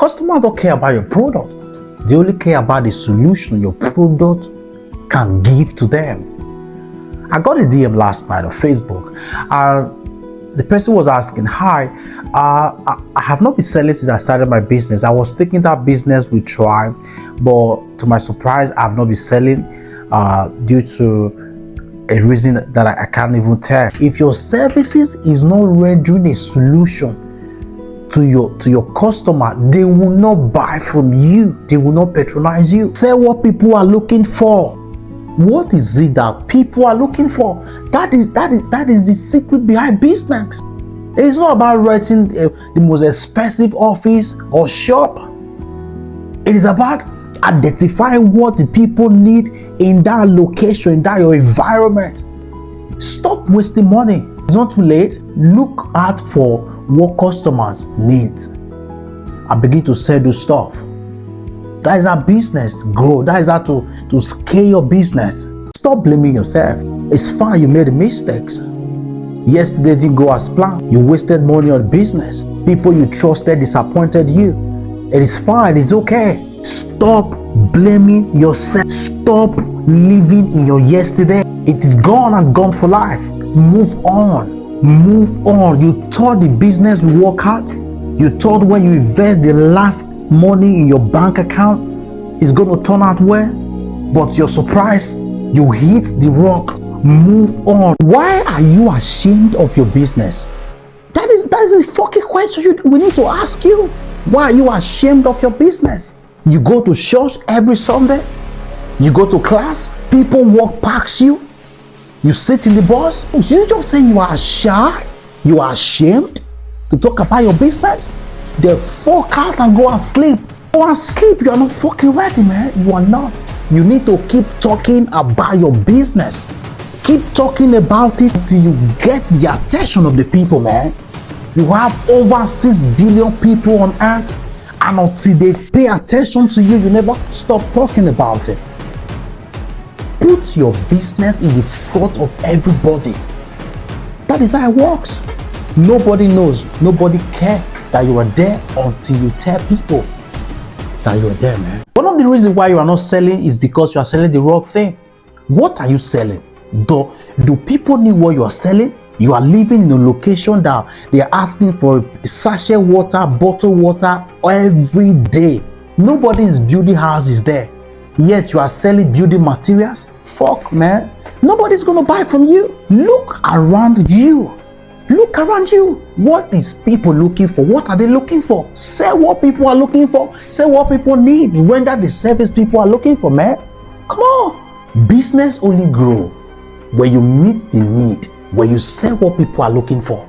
Customers don't care about your product. They only care about the solution your product can give to them. I got a DM last night on Facebook. The person was asking, hi, I have not been selling since I started my business. I was thinking that business will thrive, but to my surprise, I have not been selling due to a reason that I can't even tell. If your services is not rendering a solution to your customer, they will not buy from you. They will not patronize you. Say what people are looking for. What is it that people are looking for? That is the secret behind business. It's not about renting the most expensive office or shop. It is about identifying what the people need in that location, in that your environment. Stop wasting money. It's not too late. Look out for what customers need and begin to sell those stuff. That is how business grow. That is how to scale your business. Stop blaming yourself. It's fine, you made mistakes. Yesterday didn't go as planned. You wasted money on business. People you trusted disappointed you. It is fine, it's okay. Stop blaming yourself. Stop living in your yesterday. It is gone and gone for life. Move on. Move on. You thought the business would work out. You thought when you invest the last money in your bank account is going to turn out well, but you're surprised you hit the rock. Move on. Why are you ashamed of your business? That is the fucking question we need to ask you. Why are you ashamed of your business? You go to church every Sunday, you go to class, people walk past you, you sit in the bus. You just say you are shy, you are ashamed to talk about your business? They fuck out and go and sleep. Go and sleep. You are not fucking ready, man. You are not. You need to keep talking about your business. Keep talking about it till you get the attention of the people, man. You have over 6 billion people on earth, and until they pay attention to you, you never stop talking about it. Put your business in the front of everybody. That is how it works. Nobody knows, nobody cares that you are there until you tell people that you are there, man. One of the reasons why you are not selling is because you are selling the wrong thing. What are you selling? Do people need what you are selling? You are living in a location that they are asking for sachet water, bottled water every day. Nobody is building houses there, yet you are selling building materials. Fuck, man. Nobody's gonna buy from you. Look around you. Look around you. What is people looking for? What are they looking for? Say what people are looking for. Say what people need. Render the service people are looking for, man. Come on. Business only grow when you meet the need, when you say what people are looking for.